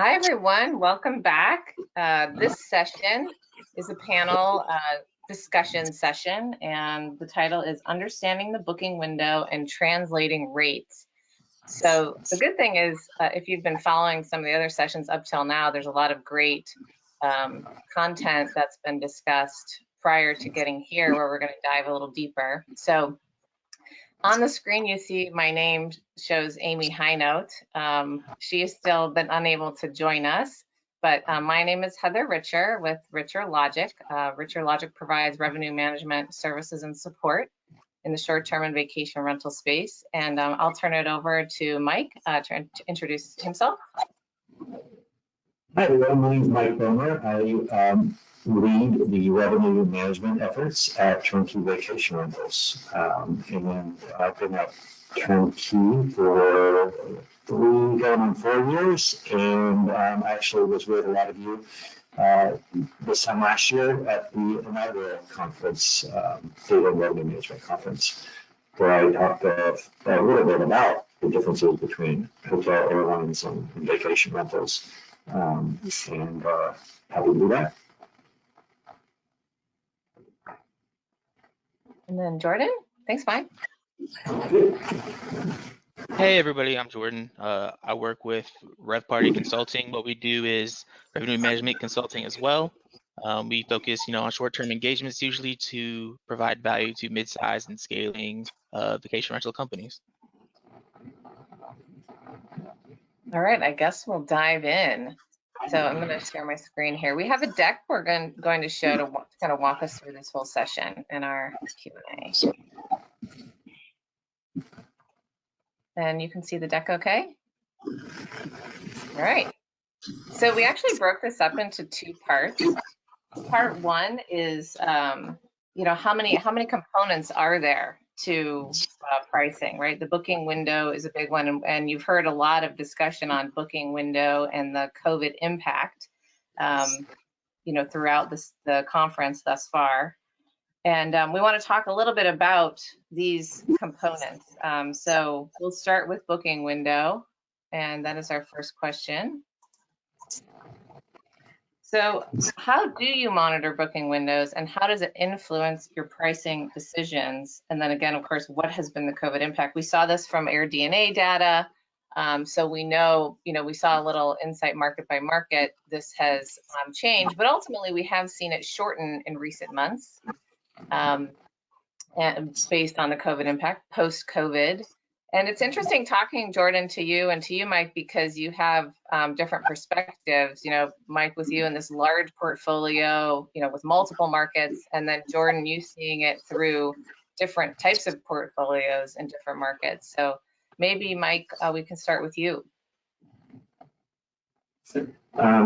Hi, everyone. Welcome back. This session is a panel discussion session, and the title is Understanding the Booking Window and Translating Rates. So the good thing is, if you've been following some of the other sessions up till now, there's a lot of great content that's been discussed prior to getting here, where we're going to dive a little deeper. So on the screen, you see my name shows Amy Highnote. She has still been unable to join us, but my name is Heather Richer with Richer Logic. Richer Logic provides revenue management services and support in the short-term and vacation rental space. And I'll turn it over to Mike to introduce himself. Hi, everyone. My name is Mike Bohmer. I lead the revenue management efforts at Turnkey Vacation Rentals. And I've been at Turnkey for 3 going on 4 years, and I actually was with a lot of you this time last year at the inaugural conference, Data and Revenue Management Conference, where I talked a little bit about the differences between hotel, airlines, and vacation rentals. And happy to do that. And then Jordan, thanks, Mike. Hey everybody, I'm Jordan. I work with RevPARTY Consulting. What we do is revenue management consulting as well. We focus, on short-term engagements usually to provide value to mid-sized and scaling vacation rental companies. All right, I guess we'll dive in. So I'm going to share my screen here. We have a deck we're going to show to kind of walk us through this whole session in our Q&A. And you can see the deck okay? All right. So we actually broke this up into 2 parts. Part 1 is, how many components are there to pricing, right? The booking window is a big one, and you've heard a lot of discussion on booking window and the COVID impact, throughout the conference thus far. And we want to talk a little bit about these components. So we'll start with booking window, and that is our first question. So how do you monitor booking windows, and how does it influence your pricing decisions? And then again, of course, what has been the COVID impact? We saw this from AirDNA data. So we know, we saw a little insight market by market. This has changed, but ultimately we have seen it shorten in recent months, and based on the COVID impact, post-COVID. And it's interesting talking, Jordan, to you and to you, Mike, because you have different perspectives. Mike, with you in this large portfolio, with multiple markets, and then Jordan, you seeing it through different types of portfolios in different markets. So maybe, Mike, we can start with you.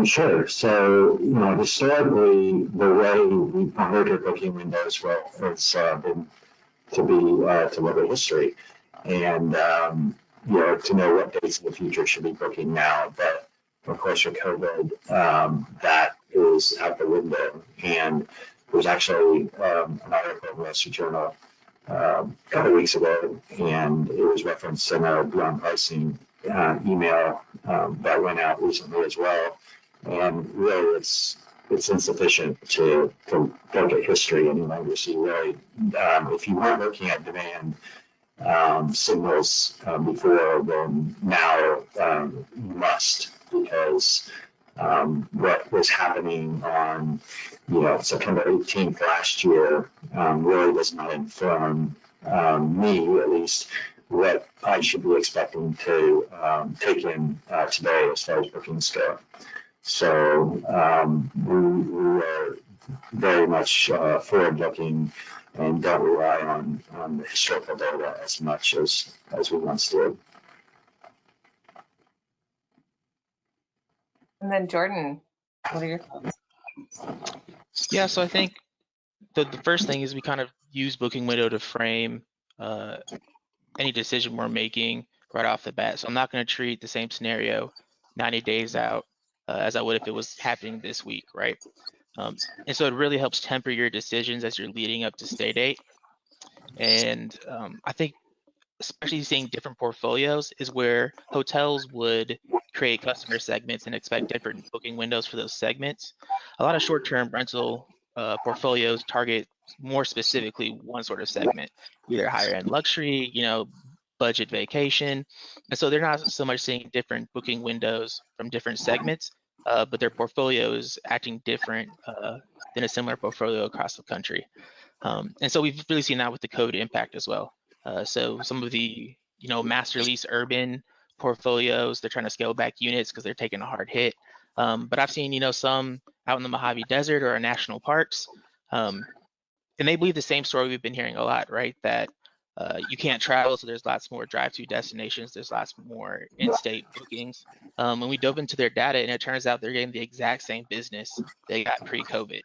Sure. So, historically, the way we monitor booking windows has been to look at history and, to know what dates in the future should be booking now. But of course, with COVID, that is out the window. And there was actually an article in the Wall Street Journal a couple of weeks ago, and it was referenced in a Beyond Pricing email that went out recently as well. And really, it's insufficient to look at history any longer. So really, if you weren't looking at demand signals before, then now you must, because what was happening on September 18th last year really does not inform me, at least, what I should be expecting to take in today as far as bookings go. So we are very much forward-looking and don't rely on the historical data as much as we once did. And then Jordan, what are your thoughts? Yeah, so I think the first thing is we kind of use booking window to frame any decision we're making right off the bat. So I'm not going to treat the same scenario 90 days out as I would if it was happening this week, right? And so it really helps temper your decisions as you're leading up to stay date. And I think especially seeing different portfolios is where hotels would create customer segments and expect different booking windows for those segments. A lot of short-term rental portfolios target more specifically one sort of segment, either higher-end luxury, budget vacation. And so they're not so much seeing different booking windows from different segments, but their portfolio is acting different than a similar portfolio across the country. And so we've really seen that with the COVID impact as well. So some of the, master lease urban portfolios, they're trying to scale back units because they're taking a hard hit. But I've seen, some out in the Mojave Desert or our national parks, and they believe the same story we've been hearing a lot, right? That you can't travel, so there's lots more drive-to destinations, there's lots more in-state bookings. When we dove into their data, and it turns out they're getting the exact same business they got pre-COVID.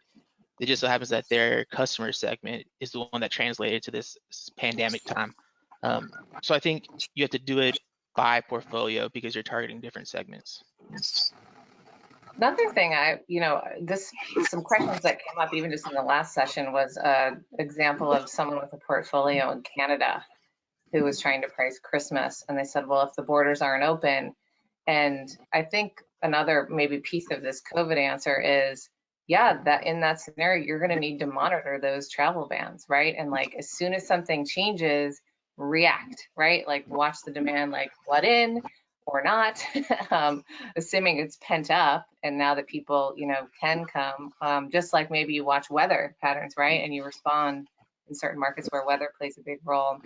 It just so happens that their customer segment is the one that translated to this pandemic time. So I think you have to do it by portfolio because you're targeting different segments. Another thing some questions that came up even just in the last session was an example of someone with a portfolio in Canada who was trying to price Christmas. And they said, well, if the borders aren't open, and I think another maybe piece of this COVID answer is, yeah, that in that scenario, you're going to need to monitor those travel bans, right? And like, as soon as something changes, react, right? Like watch the demand, like flood in or not, assuming it's pent up. And now that people, can come, just like maybe you watch weather patterns, right? And you respond in certain markets where weather plays a big role.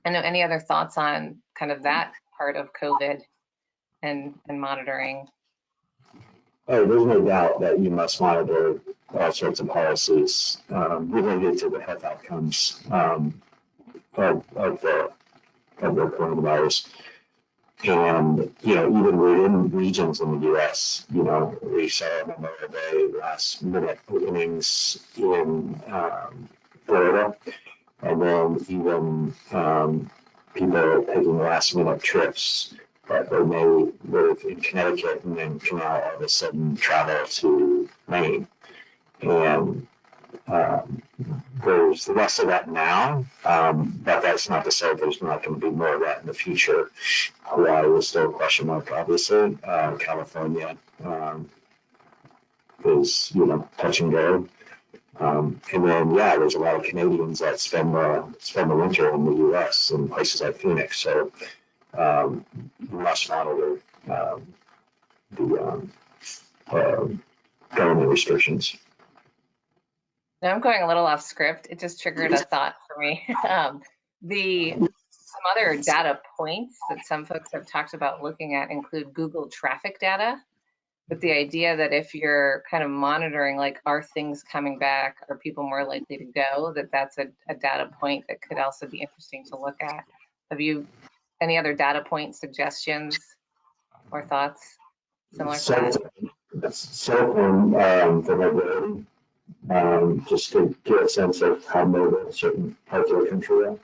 And any other thoughts on kind of that part of COVID and monitoring? Oh, there's no doubt that you must monitor all sorts of policies related to the health outcomes of the coronavirus. And, even within regions in the U.S., we saw Memorial Day last minute openings in Florida, and then even people taking last minute trips that they may live in Connecticut and then can now all of a sudden travel to Maine. And there's less of that now, but that's not to say there's not going to be more of that in the future. Hawaii is still a question mark, obviously. California is, touch and go. And then, there's a lot of Canadians that spend the winter in the U.S. in places like Phoenix. So you must monitor the government restrictions. Now I'm going a little off script. It just triggered a thought for me. Some other data points that some folks have talked about looking at include Google traffic data, with the idea that if you're kind of monitoring, like, are things coming back? Are people more likely to go? That's a data point that could also be interesting to look at. Have you any other data point suggestions or thoughts similar to that? Cell phone vulnerability, just to get a sense of how mobile certain parts of the country are,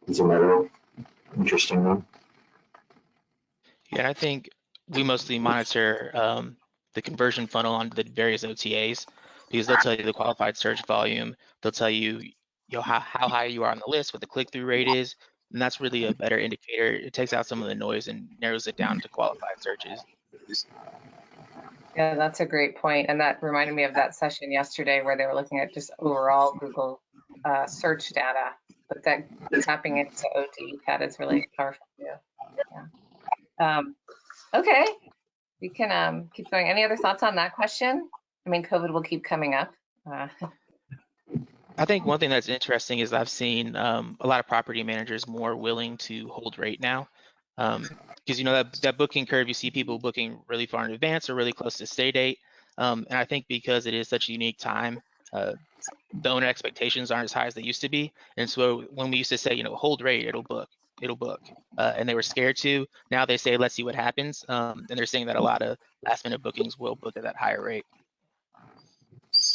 is another interesting one. Yeah, I think we mostly monitor the conversion funnel on the various OTAs because they'll tell you the qualified search volume. They'll tell you, how high you are on the list, what the click-through rate is, and that's really a better indicator. It takes out some of the noise and narrows it down to qualified searches. Yeah, that's a great point. And that reminded me of that session yesterday where they were looking at just overall Google search data, but that tapping into OT data is really powerful too. Yeah. Okay, we can keep going. Any other thoughts on that question? I mean, COVID will keep coming up. I think one thing that's interesting is I've seen a lot of property managers more willing to hold rate now. Because that booking curve, you see people booking really far in advance or really close to stay date. And I think because it is such a unique time, the owner expectations aren't as high as they used to be. And so when we used to say, hold rate, it'll book. And they were scared to. Now they say, let's see what happens. And they're saying that a lot of last minute bookings will book at that higher rate.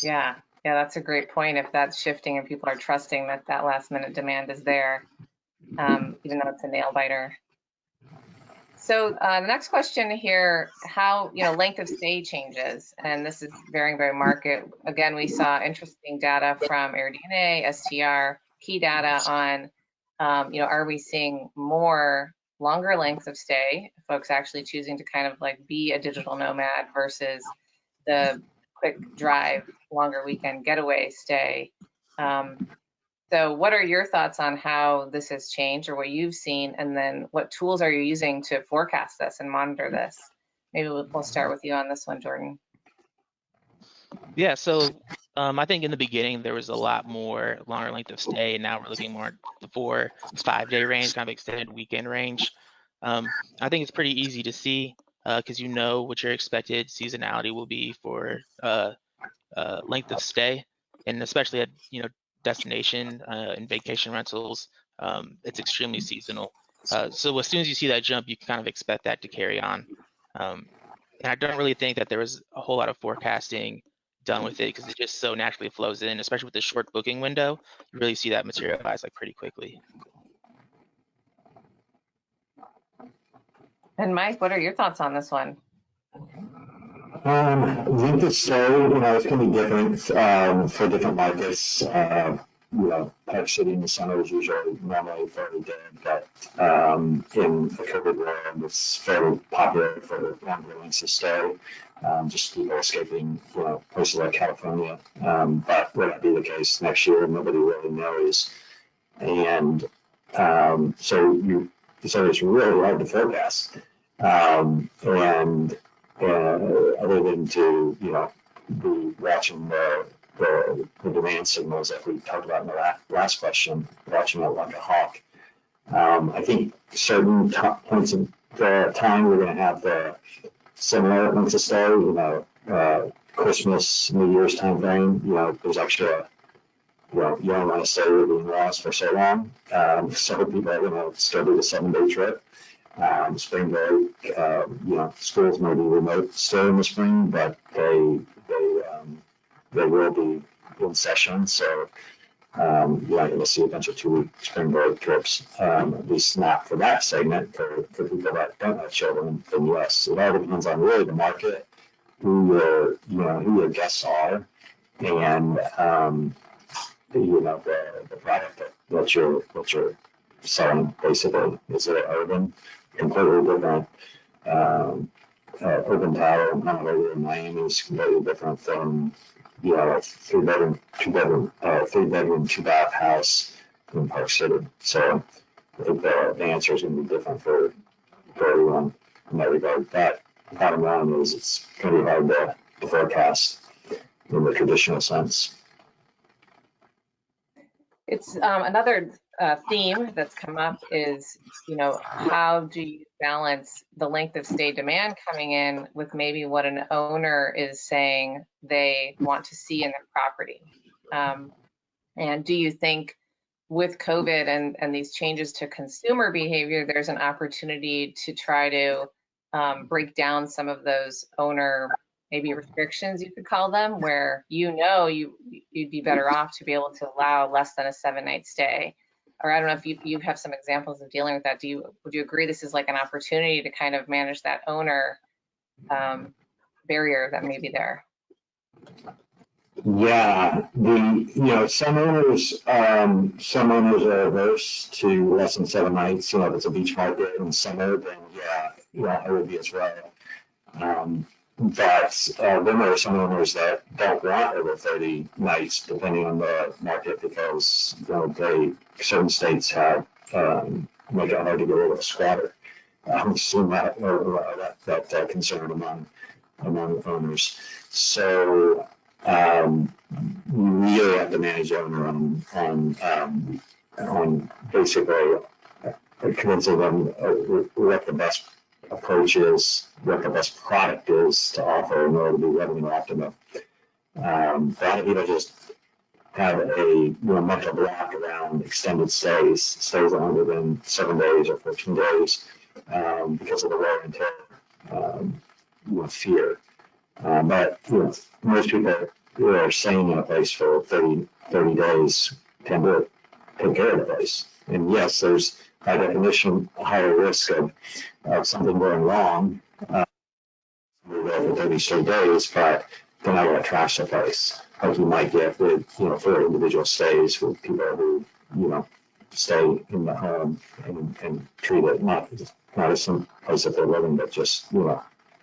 Yeah, that's a great point. If that's shifting and people are trusting that last minute demand is there, even though it's a nail biter. So the next question here, how, length of stay changes, and this is varying by market. Again, we saw interesting data from AirDNA, STR, key data on, are we seeing more longer lengths of stay, folks actually choosing to kind of like be a digital nomad versus the quick drive, longer weekend getaway stay. So what are your thoughts on how this has changed or what you've seen? And then what tools are you using to forecast this and monitor this? Maybe we'll start with you on this one, Jordan. Yeah, so I think in the beginning there was a lot more longer length of stay, and now we're looking more at the 4 to 5 day range, kind of extended weekend range. I think it's pretty easy to see because you know what your expected seasonality will be for length of stay, and especially at destination and vacation rentals, it's extremely seasonal. So as soon as you see that jump, you can kind of expect that to carry on. And I don't really think that there was a whole lot of forecasting done with it because it just so naturally flows in, especially with the short booking window. You really see that materialize like pretty quickly. And Mike, what are your thoughts on this one? Length of stay, it's going to be different for different markets. Park City in the summer is usually normally fairly dead, but in the COVID world, it's fairly popular for longer lengths of stay. Just people escaping, places like California. But will that be the case next year? Nobody really knows. And so it's really hard to forecast. Other than to be watching the demand signals that we talked about in the last question, watching it like a hawk. I think certain points of the time we're going to have the similar lengths of stay. Christmas, New Year's time frame. There's actually you don't want to stay with the in-laws for so long. So people are going to still do the 7-day trip. Spring break, schools may be remote still in the spring, but they will be in session. So you're not going to see a bunch of 2-week spring break trips, at least not for that segment. For people that don't have children, then yes, it all depends on really the market, who your guests are, and the product that you're selling. Basically, is it urban? Completely different. Urban Tower, Honolulu, in Miami is completely different from a 3-bedroom, 2-bath house in Park City. So I think the answer is going to be different for everyone in that regard. But the bottom line is it's going to be hard to forecast in the traditional sense. It's another theme that's come up is, how do you balance the length of stay demand coming in with maybe what an owner is saying they want to see in their property? And do you think with COVID and these changes to consumer behavior, there's an opportunity to try to break down some of those owner maybe restrictions, you could call them, where you'd be better off to be able to allow less than a 7-night stay? Or I don't know if you have some examples of dealing with that. Would you agree this is like an opportunity to kind of manage that owner barrier that may be there? Yeah, some owners are averse to less than 7 nights. If it's a beach market in summer, then I would be as well. But then there are some owners that don't want over 30 nights, depending on the market, because certain states have make it hard to get rid of a squatter. I've seen that concern among owners. So we really have to manage the owner on basically convincing them what the best approach is, what the best product is to offer in order to be revenue optimum. But just have a mental block around extended stays longer than 7 days or 14 days because of the wear and tear fear. But most people who are staying in a place for 30 days tend to take care of the place. And yes, there's by definition a higher risk of something going wrong. We're there for 30 straight days, but they're not going to trash the place like you might get with for individual stays with people who stay in the home and treat it not as some place that they're living, but just,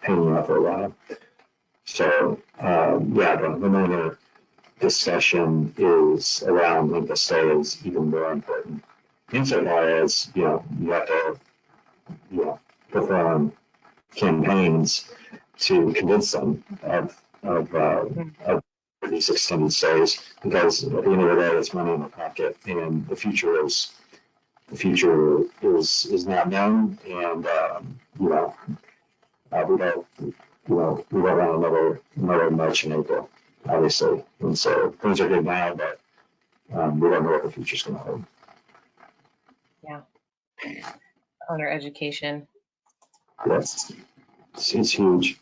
hanging out for a while. So, yeah, the homeowner discussion is around length of stay is even more important. Insofar as, you have to, perform campaigns to convince them of these extended stays, because at the end of the day, it's money in the pocket, and the future is not known, and we don't we don't want another March and April, obviously, and so things are good now, but we don't know what the future's going to hold. Yeah, owner education. Yes, it's huge.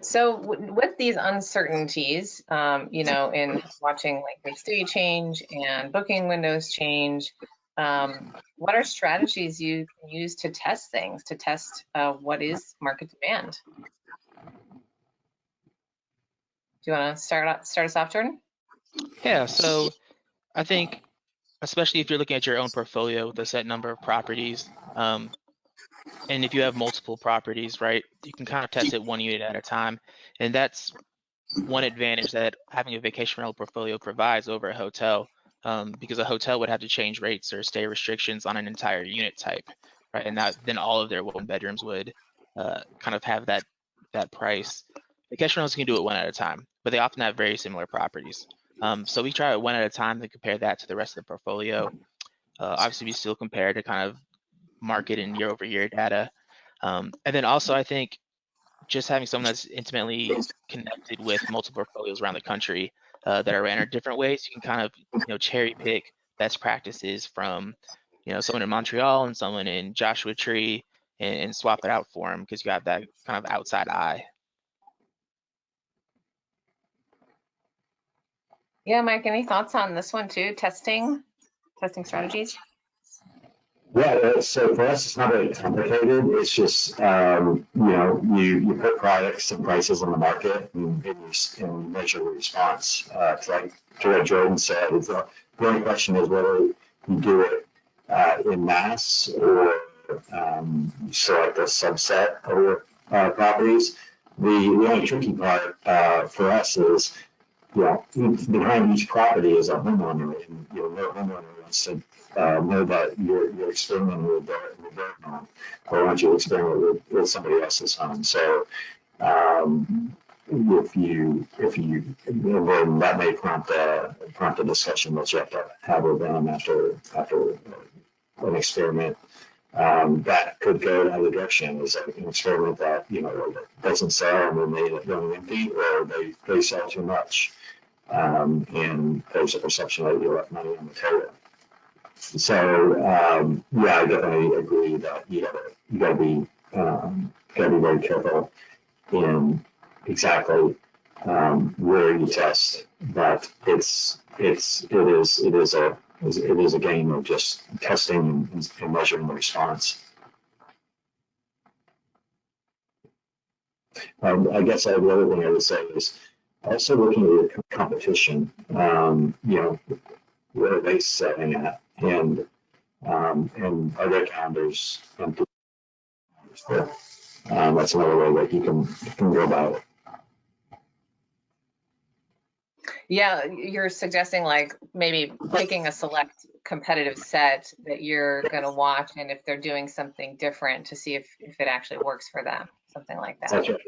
So with these uncertainties, in watching length of stay change and booking windows change, what are strategies you can use to test things, to test what is market demand? Do you want to start us off, Jordan? Yeah, so I think, especially if you're looking at your own portfolio with a set number of properties, and if you have multiple properties, right, you can kind of test it one unit at a time. And that's one advantage that having a vacation rental portfolio provides over a hotel, because a hotel would have to change rates or stay restrictions on an entire unit type, right? And then all of their one bedrooms would kind of have that price. Vacation rentals can do it one at a time, but they often have very similar properties. So we try it one at a time to compare that to the rest of the portfolio. Obviously, we still compare to kind of market and year-over-year data. And then also, I think just having someone that's intimately connected with multiple portfolios around the country that are ran in different ways, you can kind of cherry pick best practices from someone in Montreal and someone in Joshua Tree and swap it out for them, because you have that kind of outside eye. Yeah, Mike, any thoughts on this one too? Testing strategies? Yeah, so for us, it's not very complicated. It's just, you put products and prices on the market and measure the response. To what Jordan said, the only question is whether you do it in mass or select a subset of your properties. The only tricky part for us is, behind each property is a homeowner, and no homeowner wants to know that you're experimenting with their home, or want you to experiment with somebody else's home. So if you and then that may prompt a discussion that you have to have with them after an experiment. That could go in either direction. Is an experiment that doesn't sell and then they end up going empty, or they sell too much. And there's a perception that you left money on the table. So yeah, I definitely agree that you gotta be very careful in exactly where you test, but it is a game of just testing and measuring the response. I guess the other thing I would say is also looking at your competition. What are they setting at, and are their calendars empty? That's another way that you can go about it. Yeah, you're suggesting like maybe picking a select competitive set that you're going to watch, and if they're doing something different, to see if it actually works for them, something like that. That's right.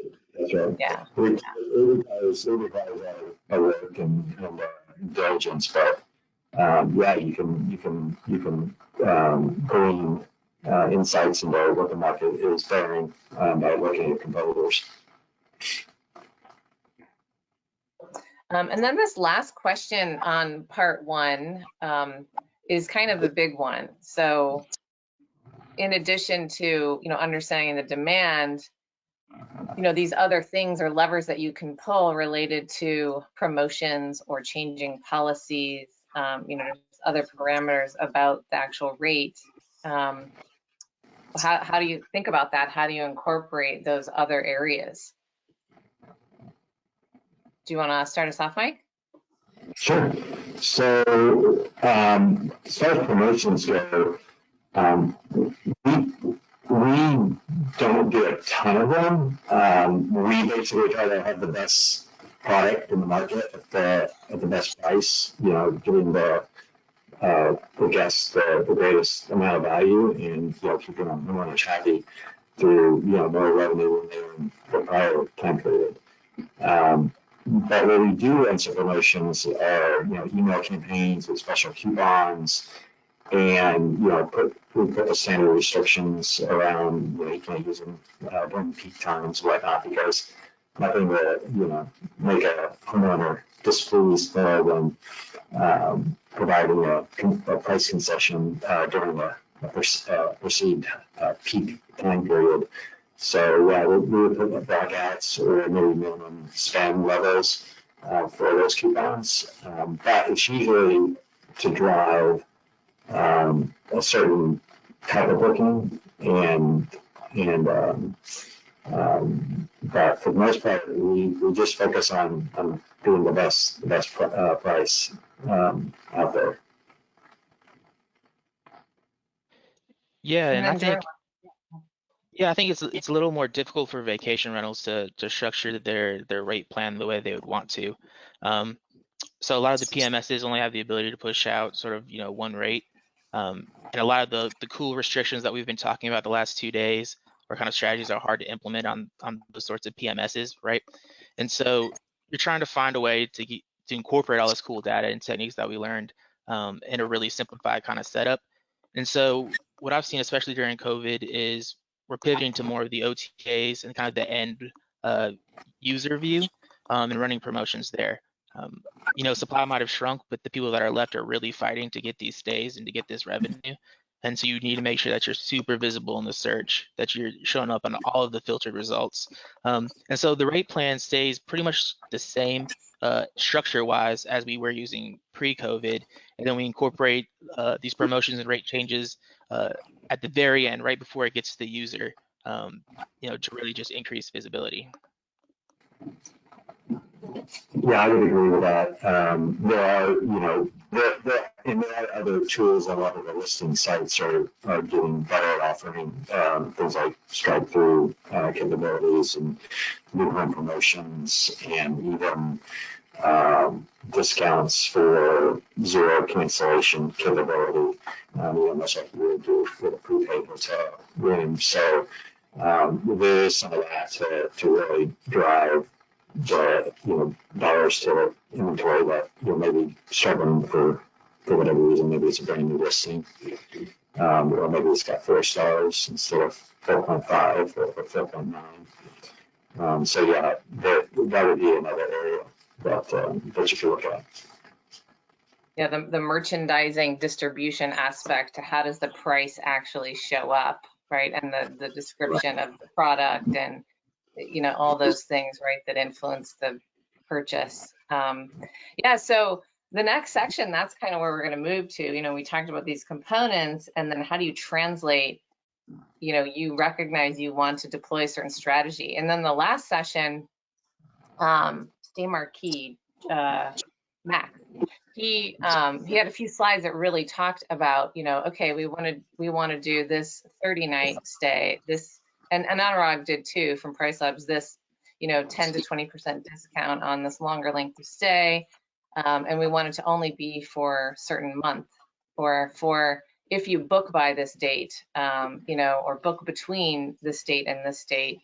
Yeah. It requires a work and diligence, but yeah, you can glean insights into what the market is bearing by looking at competitors. And then this last question on part one is kind of a big one. So in addition to, understanding the demand, these other things or levers that you can pull related to promotions or changing policies, there's other parameters about the actual rate. How do you think about that? How do you incorporate those other areas? Do you want to start us off, Mike? Sure. So, as far as promotions go, we don't do a ton of them. We basically try to have the best product in the market at the best price, giving the guests the greatest amount of value and, keeping them happy through, more revenue than they were in the prior time period. But where we do run some promotions are, email campaigns with special coupons, and we put the standard restrictions around, you can't use them during peak times and whatnot, because nothing will make a homeowner displeased more than providing a price concession during a perceived peak time period. So yeah, we would put blackouts or maybe minimum spend levels for those coupons, but it's usually to drive a certain type of booking, but for the most part, we just focus on doing the best price out there. Yeah, and I then think yeah, I think it's a little more difficult for vacation rentals to structure their rate plan the way they would want to. So a lot of the PMSs only have the ability to push out sort of one rate, and a lot of the cool restrictions that we've been talking about the last 2 days, or kind of strategies, are hard to implement on those sorts of PMSs, right? And so you're trying to find a way to incorporate all this cool data and techniques that we learned in a really simplified kind of setup. And so what I've seen, especially during COVID, is we're pivoting to more of the OTAs and kind of the end user view and running promotions there. Supply might have shrunk, but the people that are left are really fighting to get these stays and to get this revenue. And so you need to make sure that you're super visible in the search, that you're showing up on all of the filtered results. And so the rate plan stays pretty much the same structure-wise as we were using pre-COVID. And then we incorporate these promotions and rate changes at the very end, right before it gets to the user, to really just increase visibility. Yeah, I would agree with that. There are other tools. A lot of the listing sites are getting better at offering things like strike-through capabilities and new home promotions, and even discounts for zero cancellation capability, much like we would do with a prepaid hotel room. So there is some of that to really drive the dollars to inventory that maybe struggling for whatever reason. Maybe it's a brand new listing, or maybe it's got 4 stars instead of 4.5 or 4.9. So yeah, that would be another area that you should look at. Yeah, the merchandising distribution aspect to how does the price actually show up, right? And the description of the product and all those things, right, that influence the purchase. Yeah, so the next section, that's kind of where we're going to move to. We talked about these components, and then how do you translate, you recognize you want to deploy a certain strategy. And then the last session, Stay Marquis, Mac, he had a few slides that really talked about, okay, we want to do this 30-night stay, this, and Anurag did too from Price Labs, this 10 to 20% discount on this longer length of stay, and we want it to only be for a certain month, or for if you book by this date, or book between this date and this date,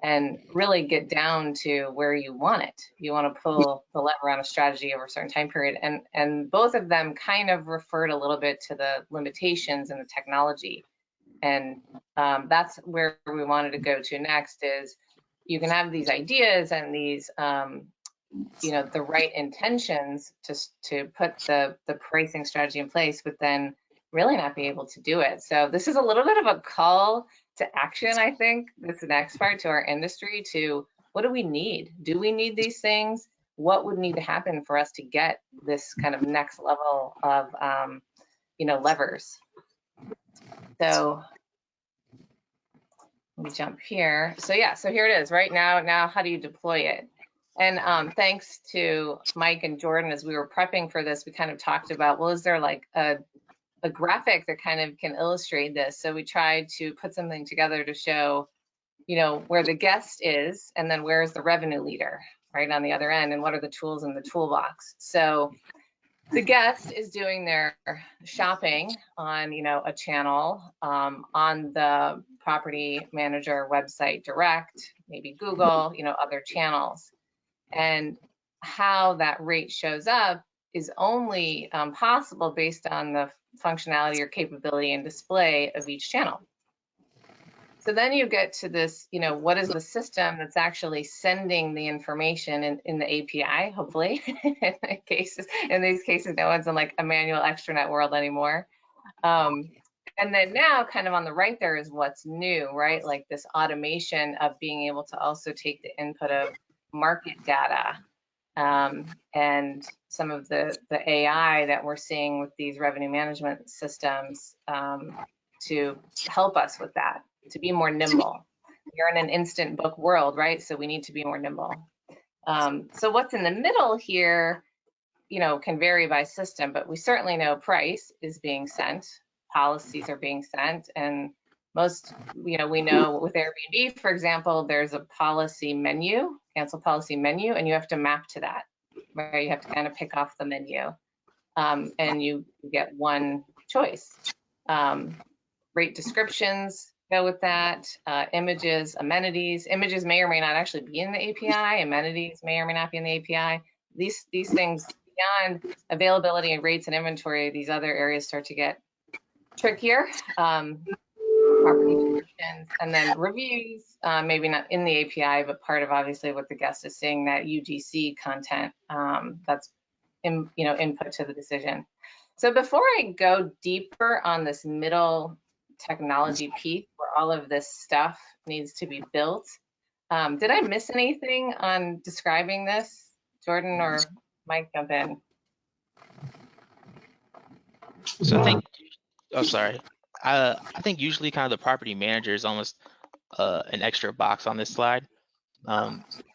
and really get down to where you want it. You want to pull the lever on a strategy over a certain time period. And both of them kind of referred a little bit to the limitations and the technology. And that's where we wanted to go to next, is you can have these ideas and these, the right intentions to put the pricing strategy in place, but then really not be able to do it. So this is a little bit of a call to action, I think, this next part, to our industry, to what do we need? Do we need these things? What would need to happen for us to get this kind of next level of, levers? So let me jump here. So yeah, so here it is right now. Now, how do you deploy it? And thanks to Mike and Jordan, as we were prepping for this, we kind of talked about, well, is there like a graphic that kind of can illustrate this? So we tried to put something together to show, you know, where the guest is, and then where's the revenue leader, right, on the other end, and what are the tools in the toolbox. So the guest is doing their shopping on, you know, a channel, on the property manager website direct, maybe Google, you know, other channels. And how that rate shows up is only possible based on the functionality or capability and display of each channel. So then you get to this, you know, what is the system that's actually sending the information in the API, hopefully, in these cases, no one's in like a manual extranet world anymore. And then now kind of on the right there is what's new, right? Like this automation of being able to also take the input of market data, and some of the AI that we're seeing with these revenue management systems to help us with that, to be more nimble. You're in an instant book world, right? So we need to be more nimble. So what's in the middle here, you know, can vary by system, but we certainly know price is being sent, policies are being sent, and most, you know, we know with Airbnb, for example, there's a policy menu, cancel policy menu, and you have to map to that, right? You have to kind of pick off the menu, and you get one choice. Rate descriptions go with that, images, amenities. Images may or may not actually be in the API. Amenities may or may not be in the API. These things, beyond availability and rates and inventory, these other areas start to get trickier. Property descriptions, and then reviews, maybe not in the API, but part of obviously what the guest is seeing, that UGC content, that's you know, input to the decision. So before I go deeper on this middle technology piece where all of this stuff needs to be built, did I miss anything on describing this? Jordan or Mike, jump in. So I think, oh, sorry. I think usually kind of the property manager is almost an extra box on this slide,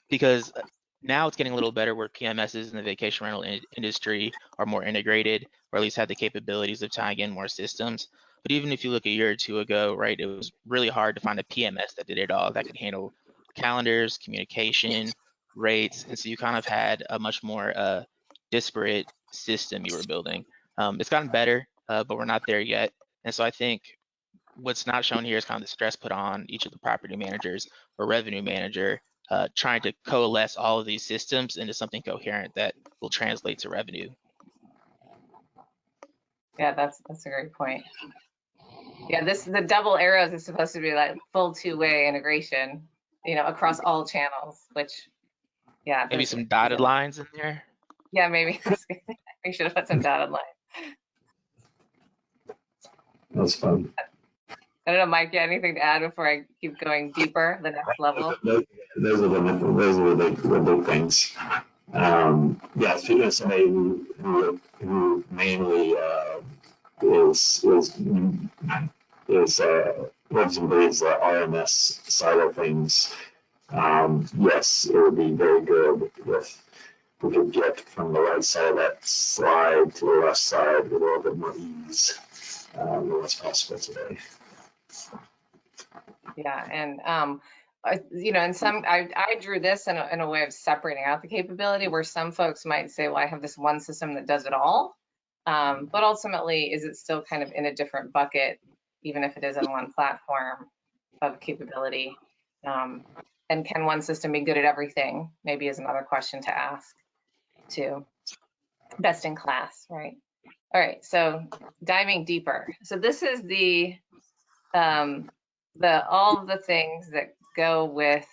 because now it's getting a little better where PMSs in the vacation rental industry are more integrated, or at least have the capabilities of tying in more systems. But even if you look a year or two ago, right, it was really hard to find a PMS that did it all, that could handle calendars, communication, rates, and so you kind of had a much more disparate system you were building. It's gotten better, but we're not there yet. And so I think what's not shown here is kind of the stress put on each of the property managers or revenue manager, trying to coalesce all of these systems into something coherent that will translate to revenue. Yeah, that's a great point. Yeah, the double arrows is supposed to be like full two-way integration, you know, across all channels, which, yeah. Maybe some dotted lines in there. Yeah, maybe we should have put some dotted lines. That's fun. I don't know, Mike, you have anything to add before I keep going deeper, the next level? Those are the big things. Yeah, speaking of somebody who mainly is lives and breathes the RMS side of things, yes, it would be very good if we could get from the right side of that slide to the left side with a little bit more ease than what's possible today. Yeah, and you know, and I drew this in a way of separating out the capability, where some folks might say, well, I have this one system that does it all, but ultimately, is it still kind of in a different bucket, even if it is in one platform of capability? And can one system be good at everything? Maybe is another question to ask too. Best in class, right? All right, so diving deeper. So this is the all the things that go with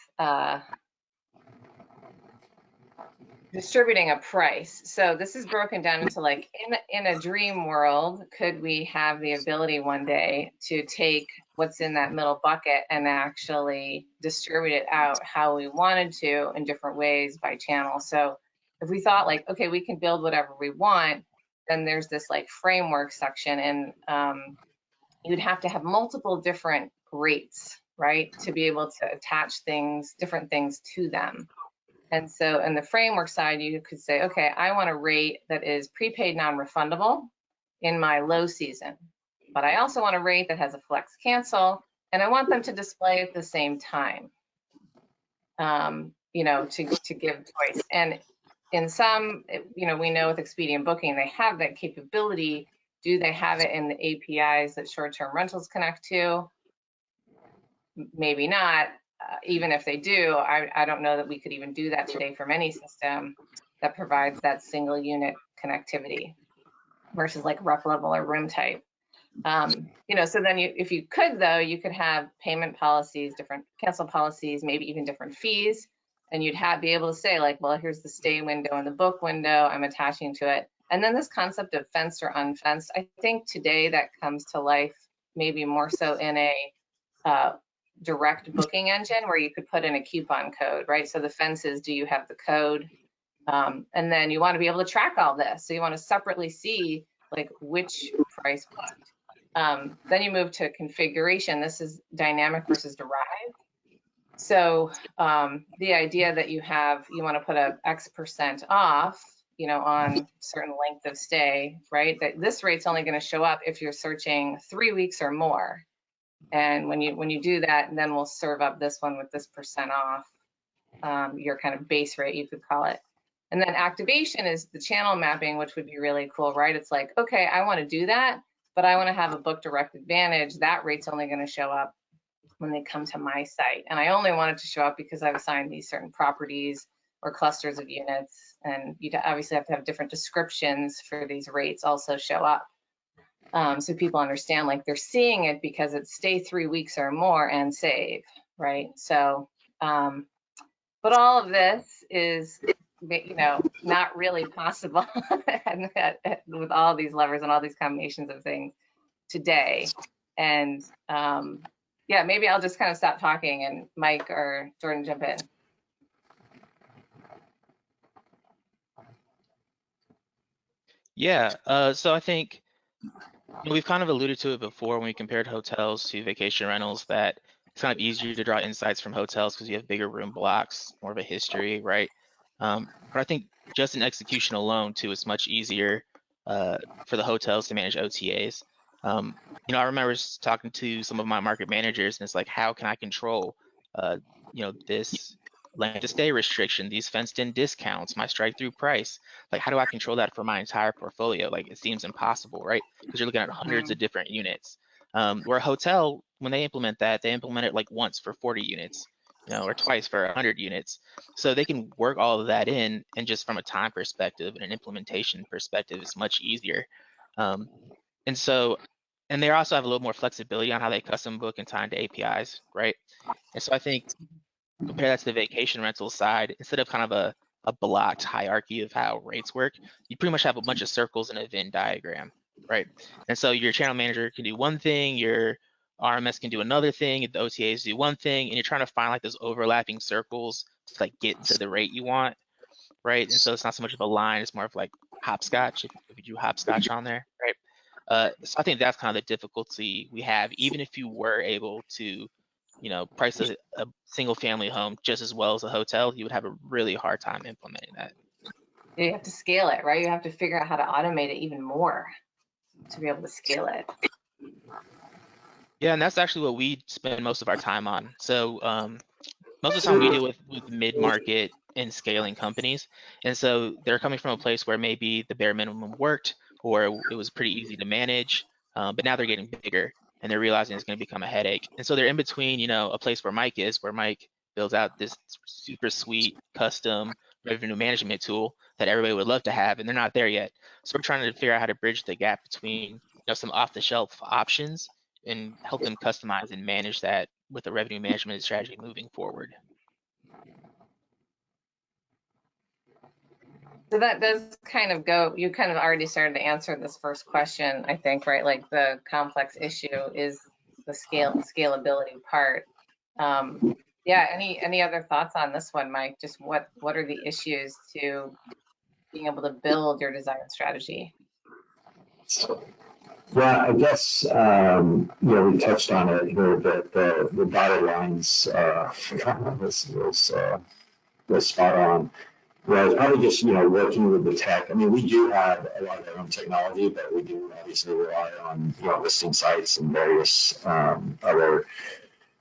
distributing a price. So this is broken down into, like, in a dream world, could we have the ability one day to take what's in that middle bucket and actually distribute it out how we wanted to in different ways by channel? So if we thought, like, okay, we can build whatever we want, then there's this like framework section, and you'd have to have multiple different rates, right, to be able to attach things, different things to them. And so in the framework side, you could say, okay, I want a rate that is prepaid non-refundable in my low season, but I also want a rate that has a flex cancel, and I want them to display at the same time, you know, to give choice. And in some, you know, we know with Expedia Booking, they have that capability. Do they have it in the APIs that short-term rentals connect to? Maybe not. Even if they do, I don't know that we could even do that today from any system that provides that single unit connectivity versus like rep level or room type. You know, so then if you could though, you could have payment policies, different cancel policies, maybe even different fees, and you'd be able to say like, well, here's the stay window and the book window I'm attaching to it. And then this concept of fenced or unfenced, I think today that comes to life maybe more so in a direct booking engine where you could put in a coupon code, right? So the fence is, do you have the code? And then you want to be able to track all this. So you want to separately see like which price point. Then you move to configuration. This is dynamic versus derived. So the idea that you want to put a X% off, you know, on certain length of stay, right? That this rate's only going to show up if you're searching 3 weeks or more. And when you do that, then we'll serve up this one with this % off, your kind of base rate, you could call it. And then activation is the channel mapping, which would be really cool, right? It's like, okay, I want to do that, but I want to have a book direct advantage. That rate's only going to show up when they come to my site. And I only want it to show up because I've assigned these certain properties or clusters of units. And you'd obviously have to have different descriptions for these rates also show up. So people understand like they're seeing it because it's stay 3 weeks or more and save, right? So, but all of this is, you know, not really possible with all these levers and all these combinations of things today. And yeah, maybe I'll just kind of stop talking and Mike or Jordan jump in. Yeah, so I think we've kind of alluded to it before when we compared hotels to vacation rentals, that it's kind of easier to draw insights from hotels because you have bigger room blocks, more of a history, right? But I think just in execution alone too, it's much easier for the hotels to manage OTAs. You know, I remember talking to some of my market managers, and it's like, how can I control, you know, this length of stay restriction, these fenced-in discounts, my strike-through price? Like, how do I control that for my entire portfolio? Like, it seems impossible, right? Because you're looking at hundreds of different units. Where a hotel, when they implement that, they implement it like once for 40 units, you know, or twice for 100 units. So they can work all of that in, and just from a time perspective and an implementation perspective, it's much easier. And so, and they also have a little more flexibility on how they custom book and tie into APIs, right? And so I think compare that to the vacation rental side, instead of kind of a blocked hierarchy of how rates work, you pretty much have a bunch of circles in a Venn diagram, right? And so your channel manager can do one thing, your RMS can do another thing, the OTAs do one thing, and you're trying to find like those overlapping circles to like get to the rate you want, right? And so it's not so much of a line, it's more of like hopscotch, if you do hopscotch on there, right? So I think that's kind of the difficulty we have, even if you were able to, you know, price a single family home just as well as a hotel, you would have a really hard time implementing that. You have to scale it, right? You have to figure out how to automate it even more to be able to scale it. Yeah, and that's actually what we spend most of our time on. So most of the time we deal with mid-market and scaling companies. And so they're coming from a place where maybe the bare minimum worked, or it was pretty easy to manage, but now they're getting bigger and they're realizing it's going to become a headache. And so they're in between, you know, a place where Mike is, where Mike builds out this super sweet custom revenue management tool that everybody would love to have, and they're not there yet. So we're trying to figure out how to bridge the gap between, you know, some off-the-shelf options and help them customize and manage that with a revenue management strategy moving forward. So that does kind of go, you kind of already started to answer this first question, I think, right? Like the complex issue is the scalability part. Yeah, any other thoughts on this one, Mike? Just what are the issues to being able to build your design strategy? Well, I guess, we touched on it here, but the dotted lines, was was spot on. Well, probably just, working with the tech. I mean, we do have a lot of our own technology, but we do obviously rely on, listing sites and various other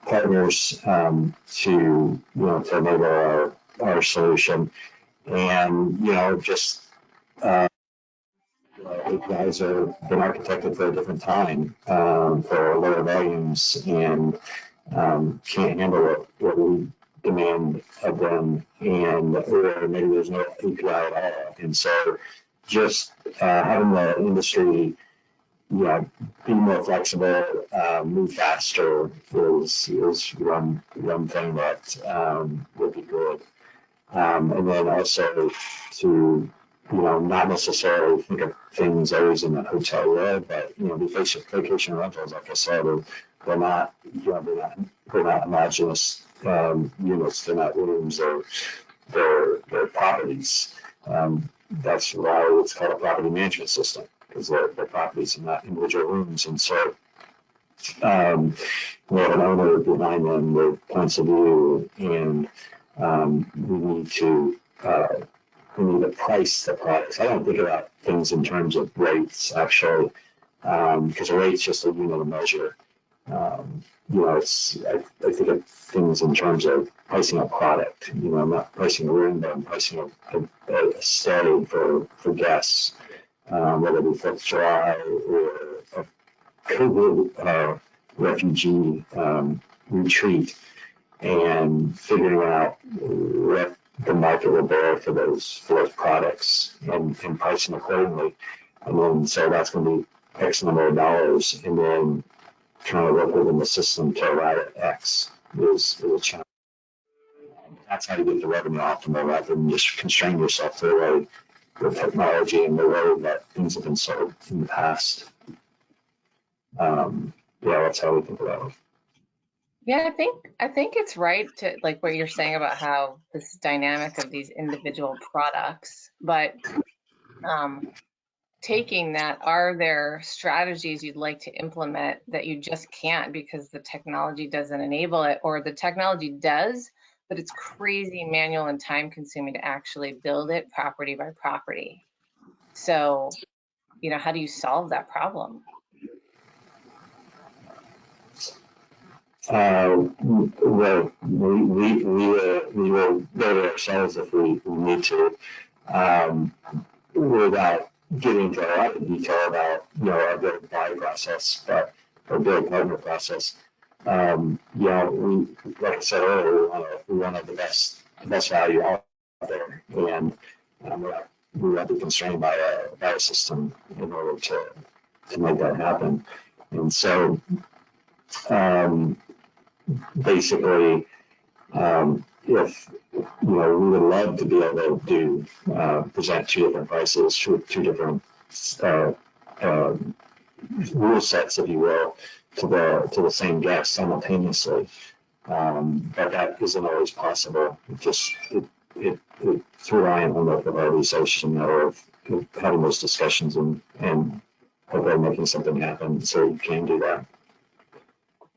partners to enable our solution. And, just APIs have been architected for a different time, for lower volumes, and can't handle what we demand of them, and or maybe there's no API at all. And so just having the industry, be more flexible, move faster is one thing that would be good. And then also to not necessarily think of things always in the hotel world, but vacation rentals, like I said, they're not they're not homogenous units. They're not rooms. They're properties. That's why it's called a property management system, because they're properties and not individual rooms. And so we have an owner behind them with points of view, and we need to price the products. I don't think about things in terms of rates, actually, because a rate's just a unit of measure. I think of things in terms of pricing a product. I'm not pricing a room, but I'm pricing a stay for guests, whether it be 4th of July or a COVID refugee retreat, and figuring out what the market will bear for those products, and pricing accordingly. And then so that's going to be X number of dollars, and then trying to work within the system to arrive at X is a challenge. That's how you get the revenue optimal, rather than just constrain yourself to the way the technology and the way that things have been sold in the past. That's how we think about it. Yeah, I think it's right to like what you're saying about how this dynamic of these individual products, but taking that, are there strategies you'd like to implement that you just can't because the technology doesn't enable it, or the technology does, but it's crazy manual and time consuming to actually build it property by property? So, how do you solve that problem? Well, we will build it ourselves if we need to, without getting into a lot of detail about our build buy process, but our build partner process. We, like I said earlier, we want the best value out there, and we won't be constrained by a system in order to make that happen. And so basically, if we would love to be able to present two different prices, two different rule sets, if you will, to the same guest simultaneously, but that isn't always possible. It's reliant on the organization of having those discussions and hopefully making something happen so you can do that.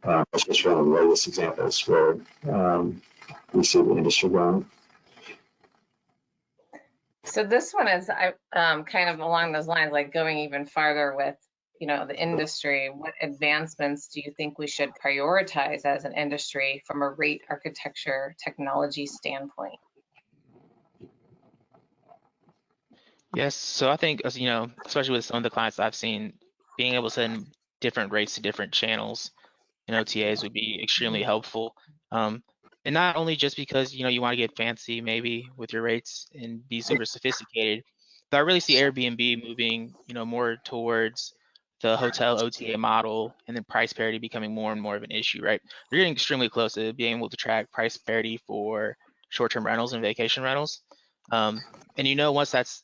That's just one of the latest examples where we see the industry going. So this one is kind of along those lines, like going even farther with, the industry. What advancements do you think we should prioritize as an industry from a rate architecture technology standpoint? Yes, so I think, as especially with some of the clients I've seen, being able to send different rates to different channels and OTAs would be extremely helpful. And not only just because you want to get fancy maybe with your rates and be super sophisticated, but I really see Airbnb moving more towards the hotel OTA model, and then price parity becoming more and more of an issue, right? They're getting extremely close to being able to track price parity for short-term rentals and vacation rentals. And once that's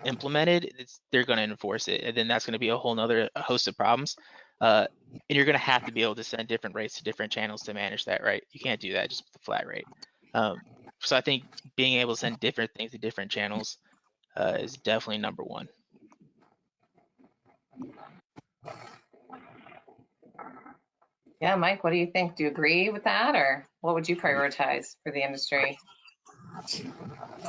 implemented, they're going to enforce it, and then that's going to be a whole nother host of problems. And you're going to have to be able to send different rates to different channels to manage that, right? You can't do that just with a flat rate. So I think being able to send different things to different channels is definitely number one. Yeah, Mike, what do you think? Do you agree with that, or what would you prioritize for the industry?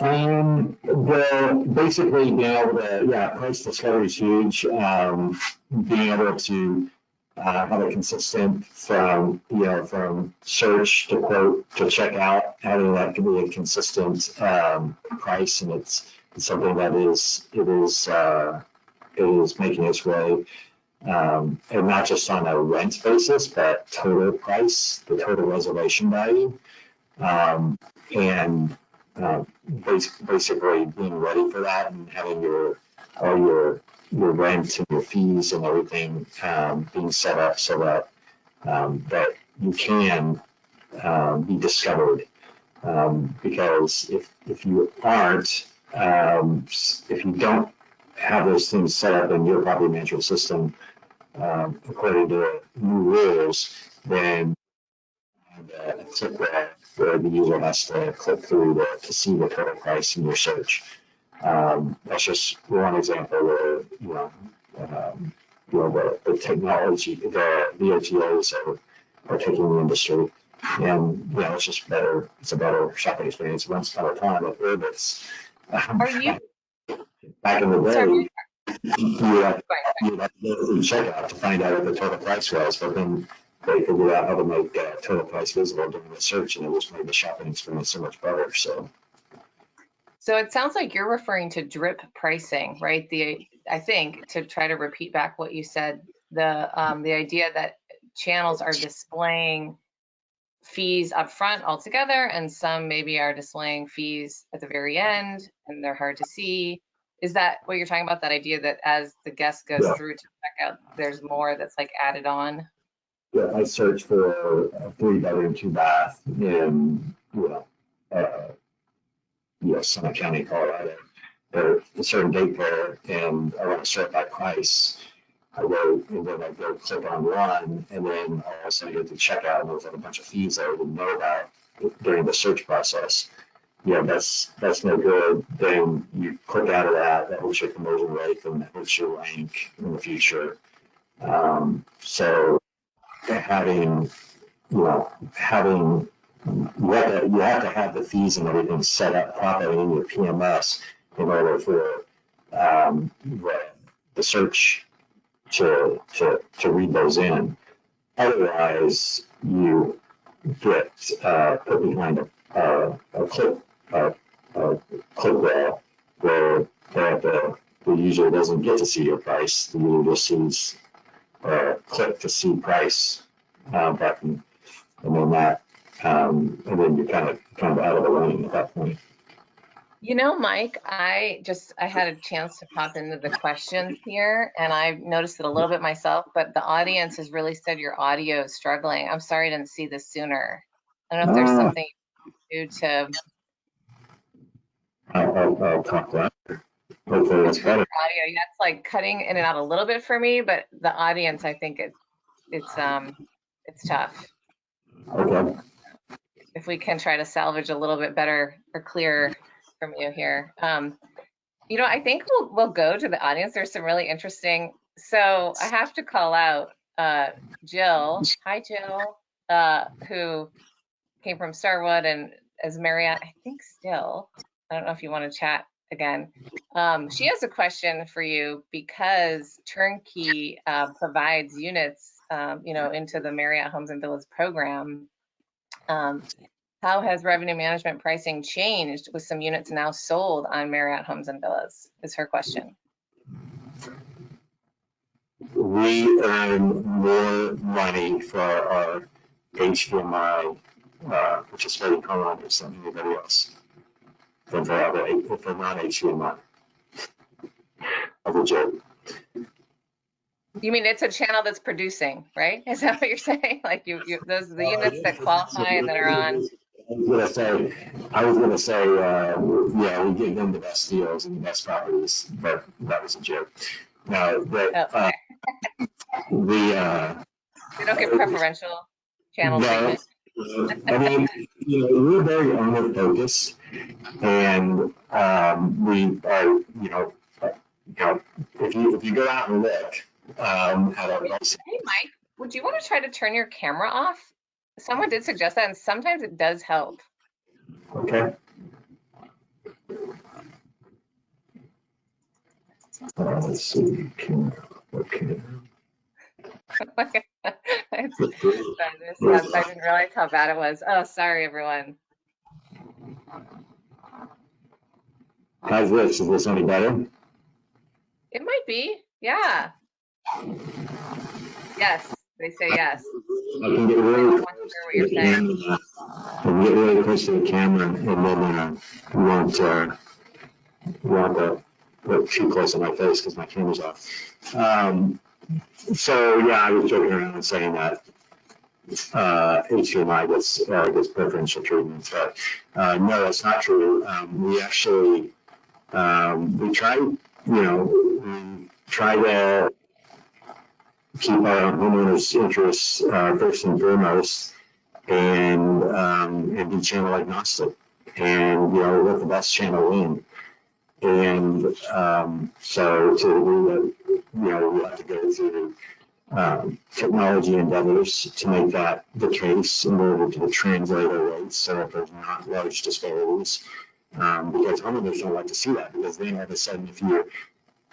Well, basically being able to, yeah, price discovery is huge. Being able to have it consistent from, from search to quote to checkout, having that can be a consistent price, and it's something that is making its way, and not just on a rent basis, but total price, the total reservation value. And basically being ready for that and having all your rent and your fees and everything being set up so that that you can be discovered. Because if you aren't, if you don't have those things set up in your property management system according to new rules, then click where the user has to click through to see the total price in your search. That's just one example where, the technology, the OTAs are taking the industry. And, it's just better, it's a better shopping experience. Once upon a time at Orbitz, Are you? back in the day, Sorry. you had to go through checkout to find out what the total price was, but then they figured out how to make total price visible during the search, and it just made the shopping experience so much better. So it sounds like you're referring to drip pricing, right? I think, to try to repeat back what you said, the idea that channels are displaying fees up front altogether, and some maybe are displaying fees at the very end, and they're hard to see. Is that what you're talking about? That idea that as the guest goes through to check out, there's more that's like added on? yeah, I searched for a 3-bedroom, 2-bath in Summit County, Colorado. There's a certain date there, and I want to sort by price. I go and then I go click on one, and then all of a sudden I get to checkout, and there's like a bunch of fees I didn't know about during the search process. That's no good. Then you click out of that. That hurts your conversion rate, and that hurts your rank in the future. So having you have to have the fees and everything set up properly in your PMS in order for the search to read those in. Otherwise, you get put behind a click wall where the user doesn't get to see your price. The user just sees click to see price button, and then and then you're kind of out of the lane at that point. Mike, I had a chance to pop into the questions here, and I've noticed it a little bit myself, but the audience has really said your audio is struggling. I'm sorry I didn't see this sooner. I don't know if there's something you do to. I'll talk louder. Hopefully it's better. Audio, yeah, it's like cutting in and out a little bit for me, but the audience, I think it's tough. Okay. If we can try to salvage a little bit better or clearer from you here. I think we'll go to the audience. There's some really interesting. So I have to call out Jill. Hi, Jill, who came from Starwood and as Marriott, I think still. I don't know if you want to chat again. She has a question for you because Turnkey provides units, into the Marriott Homes and Villas program. How has revenue management pricing changed with some units now sold on Marriott Homes and Villas? Is her question. We earn more money for our HDMI participating homeowners than anybody else, than for non-HDMI. As a joke. You mean it's a channel that's producing, right? Is that what you're saying? Like those are the units that qualify and that are on. I was gonna say, yeah, we give them the best deals and the best properties, but that was a joke. No, but they don't get preferential channel treatment. I mean, we're very owner focused, and we are, if you go out and look at our website. Hey, Mike, would you want to try to turn your camera off? Someone did suggest that, and sometimes it does help. Okay. Let's see. Okay. I didn't realize how bad it was. Oh, sorry, everyone. How's this? Is this any better? It might be. Yeah. Yes. They say yes. I can get really I want to hear what you're saying. I can get really close to the camera, and then won't look too close at my face because my camera's off. So yeah, I was joking around and saying that HDMI gets preferential treatment, but no, that's not true. We actually we try to keep our homeowners' interests first and foremost, and be channel agnostic, and let the best channel win. And so we have to go through technology endeavors to make that the case in order to translate our rates so that there's not large disparities. Because homeowners don't like to see that, because then all of a sudden, if you're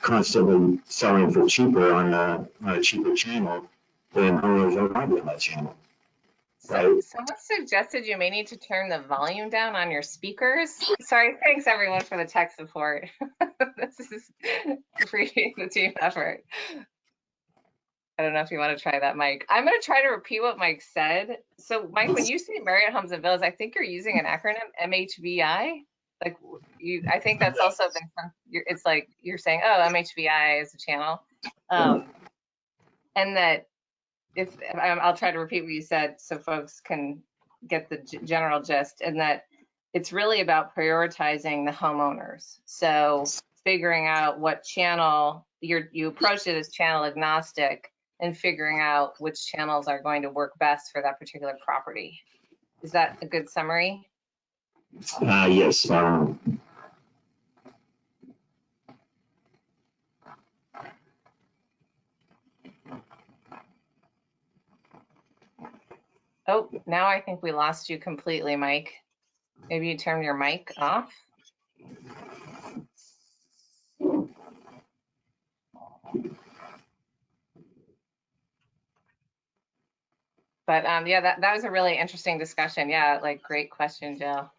constantly selling for cheaper on a cheaper channel, then homeowners don't want to be on that channel. Right? Someone suggested you may need to turn the volume down on your speakers. Sorry, thanks everyone for the tech support. This is appreciate the team effort. I don't know if you want to try that, Mike. I'm going to try to repeat what Mike said. So, Mike, when you say Marriott Homes and Villas, I think you're using an acronym, MHVI. Like I think that's also been. It's like you're saying, oh, MHVI is a channel, and that if I'll try to repeat what you said so folks can get the general gist, and that it's really about prioritizing the homeowners. So figuring out what channel you approach it as channel agnostic, and figuring out which channels are going to work best for that particular property. Is that a good summary? Yes. Oh, now I think we lost you completely, Mike. Maybe you turned your mic off. But yeah, that was a really interesting discussion. Yeah, like great question, Jill.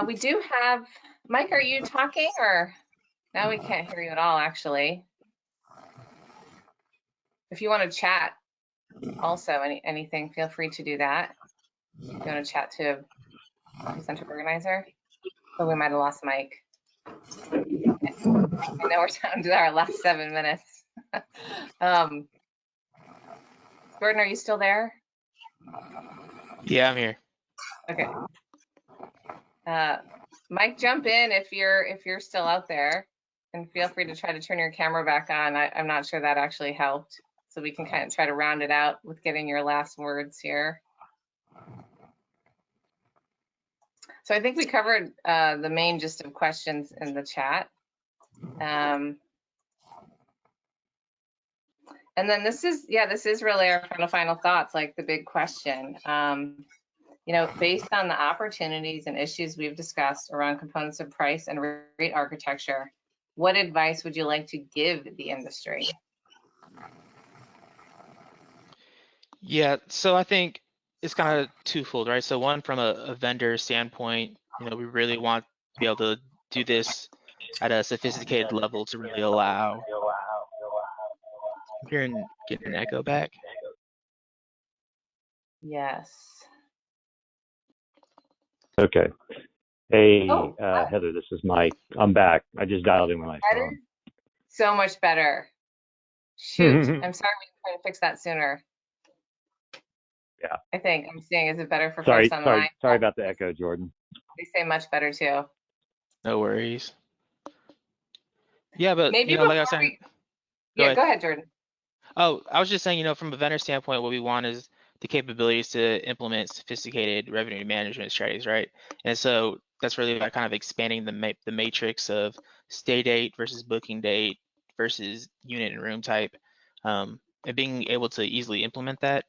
We do have, Mike, are you talking, or now we can't hear you at all, actually. If you want to chat also, anything, feel free to do that. If you want to chat to presenter organizer. Oh, we might have lost Mike. I know we're down to our last 7 minutes. Gordon, are you still there? Yeah, I'm here. Okay. Mike, jump in if you're still out there, and feel free to try to turn your camera back on. I'm not sure that actually helped, so we can kind of try to round it out with getting your last words here. So I think we covered the main gist of questions in the chat. And then this is really our final thoughts, like the big question. Based on the opportunities and issues we've discussed around components of price and rate architecture, what advice would you like to give the industry? Yeah, so I think it's kind of twofold, right? So one, from a vendor standpoint, we really want to be able to do this at a sophisticated level to really allow. I'm getting an echo back. Yes. Okay. Hey, Heather, this is Mike. I'm back. I just dialed in with my phone. So much better. Shoot, I'm sorry we didn't try to fix that sooner. Yeah. I think I'm seeing, is it better for folks on the line? Sorry about the echo, Jordan. They say much better too. No worries. Yeah, but maybe like I was saying. Go ahead, Jordan. Oh, I was just saying, from a vendor standpoint, what we want is the capabilities to implement sophisticated revenue management strategies, right? And so that's really about kind of expanding the matrix of stay date versus booking date versus unit and room type, and being able to easily implement that.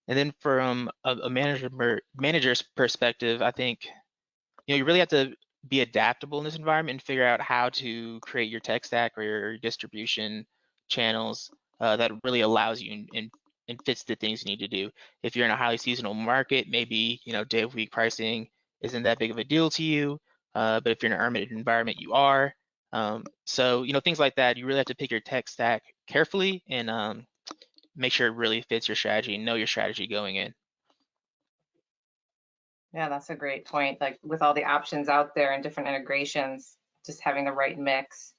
And then from a manager's perspective, I think you really have to be adaptable in this environment and figure out how to create your tech stack or your distribution channels that really allows you and fits the things you need to do. If you're in a highly seasonal market, maybe day of week pricing isn't that big of a deal to you, but if you're in an urban environment, you are. So things like that, you really have to pick your tech stack carefully and make sure it really fits your strategy and know your strategy going in. Yeah, that's a great point. Like with all the options out there and different integrations, just having the right mix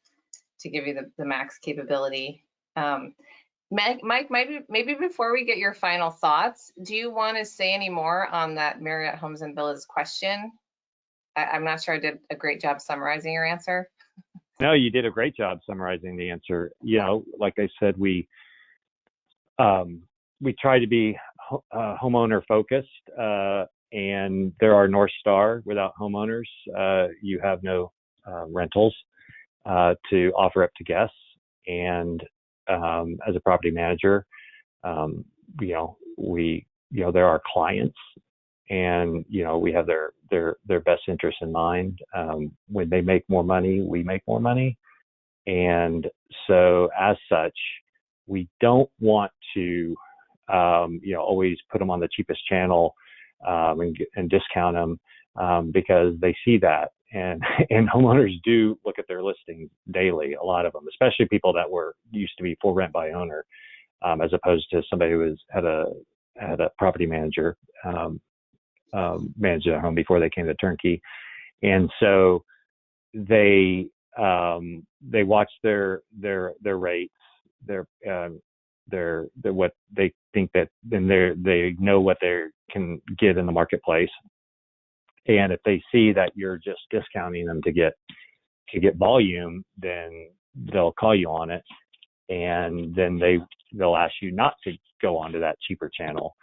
to give you the max capability. Mike, maybe before we get your final thoughts, do you want to say any more on that Marriott Homes and Villas question? I'm not sure I did a great job summarizing your answer. No, you did a great job summarizing the answer. Like I said, we try to be homeowner focused, and they're our North Star. Without homeowners, you have no rentals to offer up to guests. And as a property manager, they're our clients, and we have their best interest in mind. When they make more money, we make more money, and so as such, we don't want to always put them on the cheapest channel and discount them because they see that, and homeowners do look at their listings daily. A lot of them, especially people that used to be for rent by owner, as opposed to somebody who had a property manager manage their home before they came to Turnkey, and so they watch their rates, their what they think that, then they know what they can get in the marketplace. And if they see that you're just discounting them to get volume, then they'll call you on it, and then they'll ask you not to go onto that cheaper channel.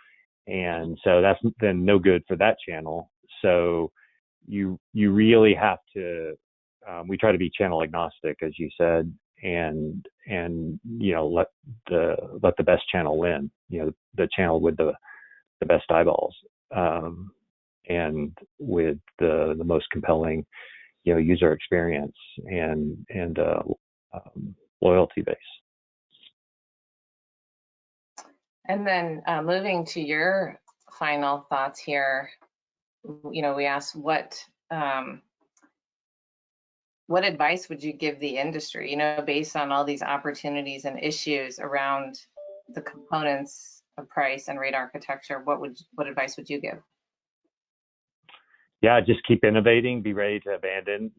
And so that's then no good for that channel. So you really have to. We try to be channel agnostic, as you said, and let the best channel win. The channel with the best eyeballs, and with the most compelling user experience and loyalty base. And then moving to your final thoughts here, we asked what advice would you give the industry, based on all these opportunities and issues around the components of price and rate architecture? What advice would you give? Yeah, just keep innovating. Be ready to abandon,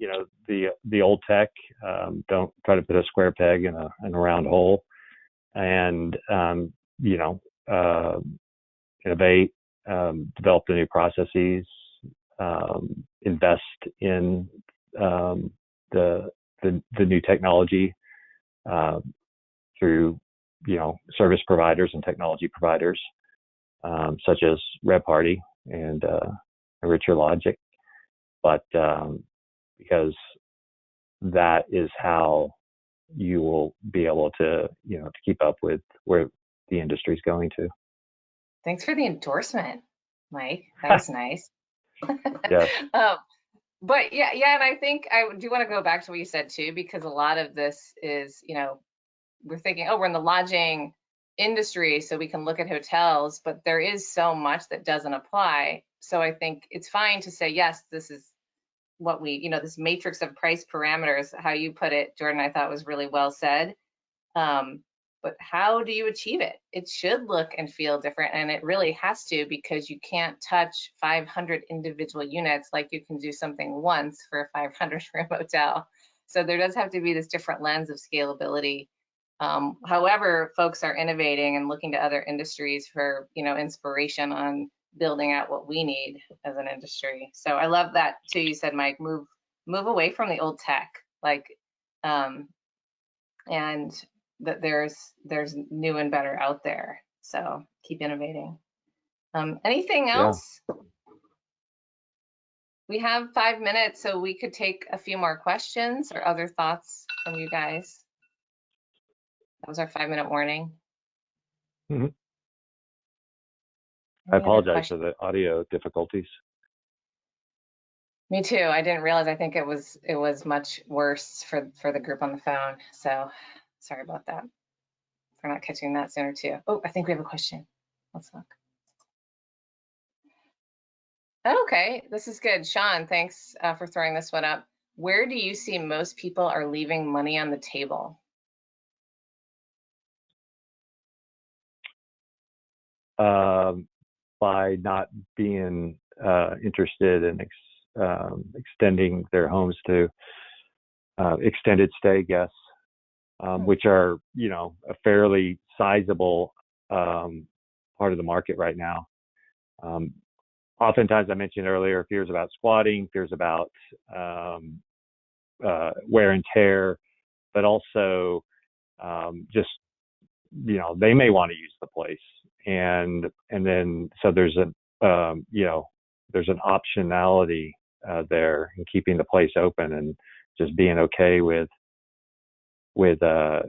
the old tech. Don't try to put a square peg in a round hole. And innovate, develop the new processes, invest in the new technology through service providers and technology providers such as RevPARTY and Richer Logic, but because that is how you will be able to to keep up with where the industry is going to. Thanks for the endorsement, Mike. That was nice. Yes. But yeah, and I think I do want to go back to what you said too, because a lot of this is, we're thinking, oh, we're in the lodging industry, so we can look at hotels, but there is so much that doesn't apply. So I think it's fine to say, yes, this is what we, this matrix of price parameters, how you put it, Jordan, I thought was really well said. But how do you achieve it? It should look and feel different, and it really has to, because you can't touch 500 individual units like you can do something once for a 500-room hotel. So there does have to be this different lens of scalability. However, folks are innovating and looking to other industries for inspiration on building out what we need as an industry. So I love that too. You said, Mike, move away from the old tech, and that there's new and better out there. So keep innovating. Anything else? Yeah. We have 5 minutes, so we could take a few more questions or other thoughts from you guys. That was our 5-minute warning. Mm-hmm. I apologize for the audio difficulties. Me too. I didn't realize. I think it was much worse for the group on the phone. So sorry about that. For not catching that sooner too. Oh, I think we have a question. Let's look. Okay, this is good. Sean, thanks for throwing this one up. Where do you see most people are leaving money on the table? By not being interested in extending their homes to extended stay guests, which are, a fairly sizable part of the market right now. Oftentimes, I mentioned earlier, fears about squatting, fears about wear and tear, but also just, they may want to use the place. And then, so there's there's an optionality there in keeping the place open and just being okay with a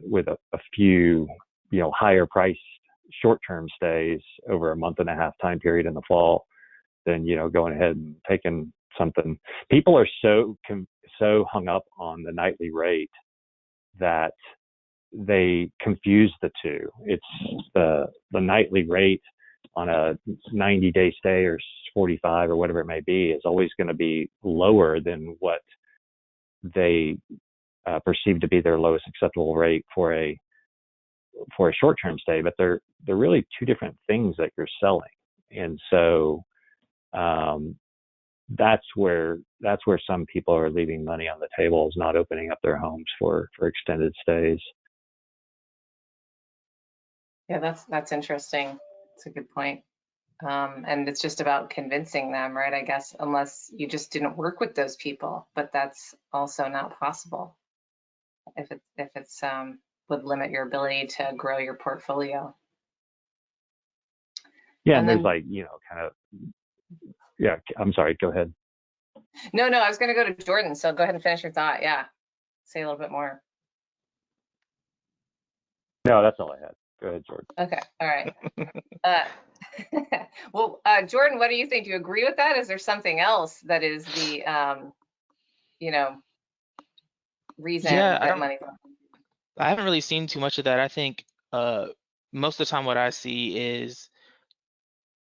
few, higher priced short-term stays over a month and a half time period in the fall than, going ahead and taking something. People are so hung up on the nightly rate that they confuse the two. It's the nightly rate on a 90-day stay or 45 or whatever it may be is always going to be lower than what they perceive to be their lowest acceptable rate for a short-term stay. But they're really two different things that you're selling, and so that's where some people are leaving money on the table, is not opening up their homes for extended stays. Yeah, that's interesting. It's a good point. And it's just about convincing them, right? I guess, unless you just didn't work with those people, but that's also not possible if it's would limit your ability to grow your portfolio. Yeah, and there's kind of, yeah, I'm sorry, go ahead. No, I was going to go to Jordan, so go ahead and finish your thought. Yeah, say a little bit more. No, that's all I had. Go ahead, Jordan. Okay, all right. Well, Jordan, what do you think? Do you agree with that? Is there something else that is the, reason that money? I haven't really seen too much of that. I think most of the time what I see is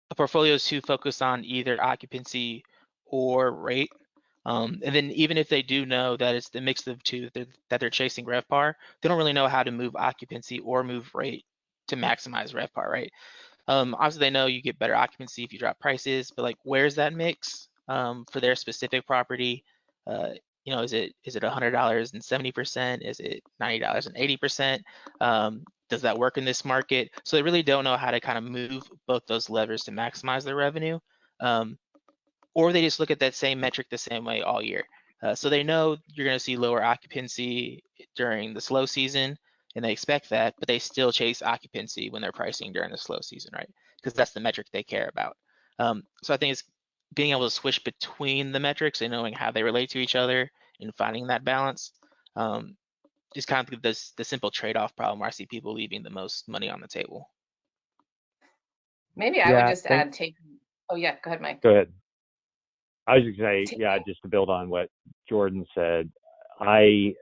a portfolio is too focused on either occupancy or rate. And then even if they do know that it's the mix of the two that they're chasing RevPAR, they don't really know how to move occupancy or move rate to maximize RevPAR, right? Obviously they know you get better occupancy if you drop prices, but like, where's that mix for their specific property? Is it $100 and 70%? Is it $90 and 80%? Does that work in this market? So they really don't know how to kind of move both those levers to maximize their revenue. Or they just look at that same metric the same way all year. So they know you're going to see lower occupancy during the slow season, and they expect that, but they still chase occupancy when they're pricing during the slow season, right? Because that's the metric they care about. So I think it's being able to switch between the metrics and knowing how they relate to each other and finding that balance is kind of the simple trade-off problem where I see people leaving the most money on the table. Maybe I would just add oh yeah, go ahead, Mike. Go ahead. I was going to say, yeah, just to build on what Jordan said, I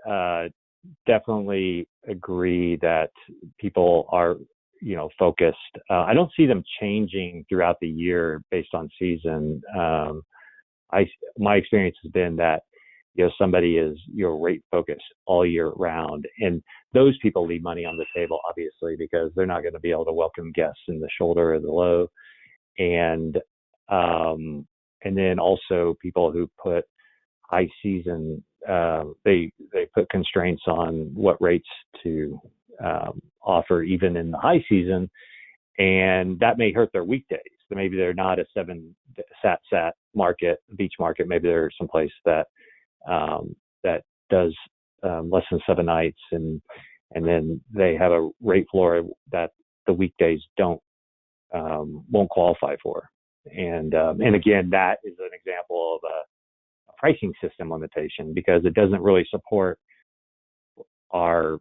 definitely agree that people are, focused. I don't see them changing throughout the year based on season. My experience has been that, somebody is, rate focused all year round, and those people leave money on the table, obviously, because they're not going to be able to welcome guests in the shoulder or the low. And then also people who put high season, they put constraints on what rates to offer even in the high season, and that may hurt their weekdays. Maybe they're not a 7 sat market, beach market. Maybe they're someplace that does less than 7 nights, and then they have a rate floor that the weekdays won't qualify for. And again, that is an example of a pricing system limitation, because it doesn't really support our,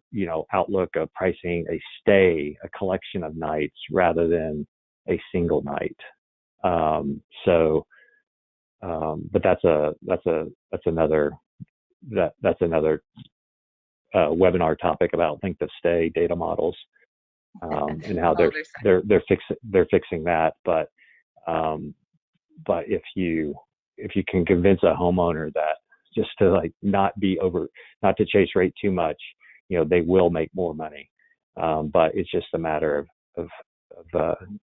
outlook of pricing a stay, a collection of nights rather than a single night. So But that's another webinar topic about length of stay data models, and how they're fixing that. But if you can convince a homeowner that just to like not to chase rate too much, they will make more money. But it's just a matter of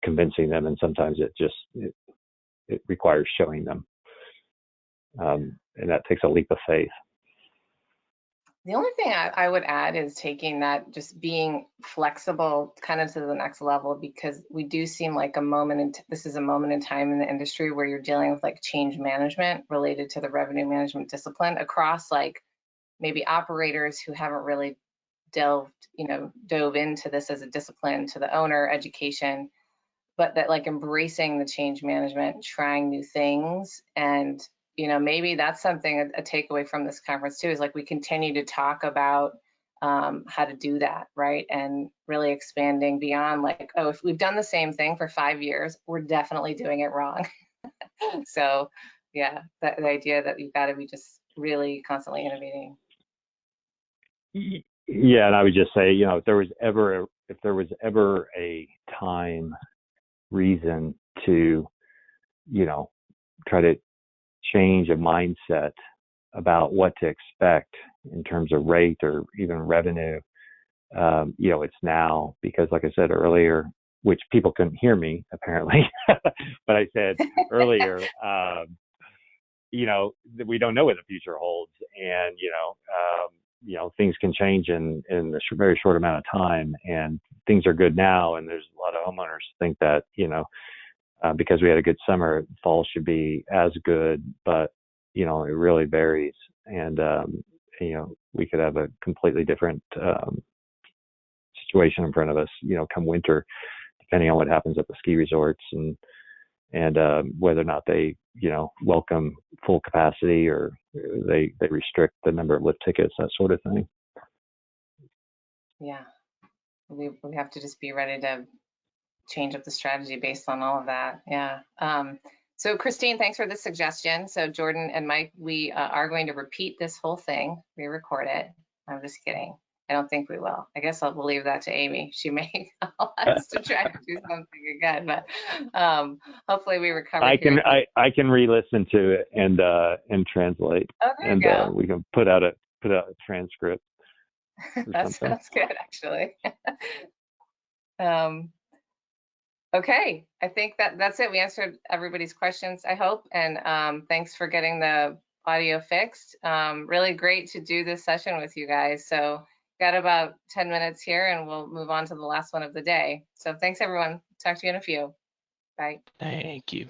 convincing them, and sometimes it requires showing them, and that takes a leap of faith. The only thing I would add is taking that, just being flexible kind of to the next level, because we do seem like this is a moment in time in the industry where you're dealing with like change management related to the revenue management discipline across like maybe operators who haven't really dove into this as a discipline, to the owner education, but that like embracing the change management, trying new things. And maybe that's something, a takeaway from this conference too, is like we continue to talk about how to do that, right? And really expanding beyond like, oh, if we've done the same thing for 5 years, we're definitely doing it wrong. So yeah, the idea that you've got to be just really constantly innovating. Yeah, and I would just say, if there was ever a reason to, try to change a mindset about what to expect in terms of rate or even revenue, it's now, because like I said earlier, which people couldn't hear me apparently, but I said earlier, that we don't know what the future holds, and things can change in a very short amount of time, and things are good now, and there's a lot of homeowners think that because we had a good summer, fall should be as good, but it really varies, and we could have a completely different situation in front of us come winter, depending on what happens at the ski resorts, and whether or not they welcome full capacity, or they restrict the number of lift tickets, that sort of thing. Yeah, we have to just be ready to change up the strategy based on all of that. Yeah. So Christine, thanks for the suggestion. So Jordan and Mike, we are going to repeat this whole thing, re-record it. I'm just kidding. I don't think we will. I guess we'll leave that to Amy. She may call us to try to do something again, but hopefully we recover. I can re-listen to it and translate, and we can put out a transcript. That sounds good, actually. Okay, I think that's it. We answered everybody's questions, I hope, and thanks for getting the audio fixed. Really great to do this session with you guys. So got about 10 minutes here, and we'll move on to the last one of the day. So thanks, everyone. Talk to you in a few. Bye. Thank you.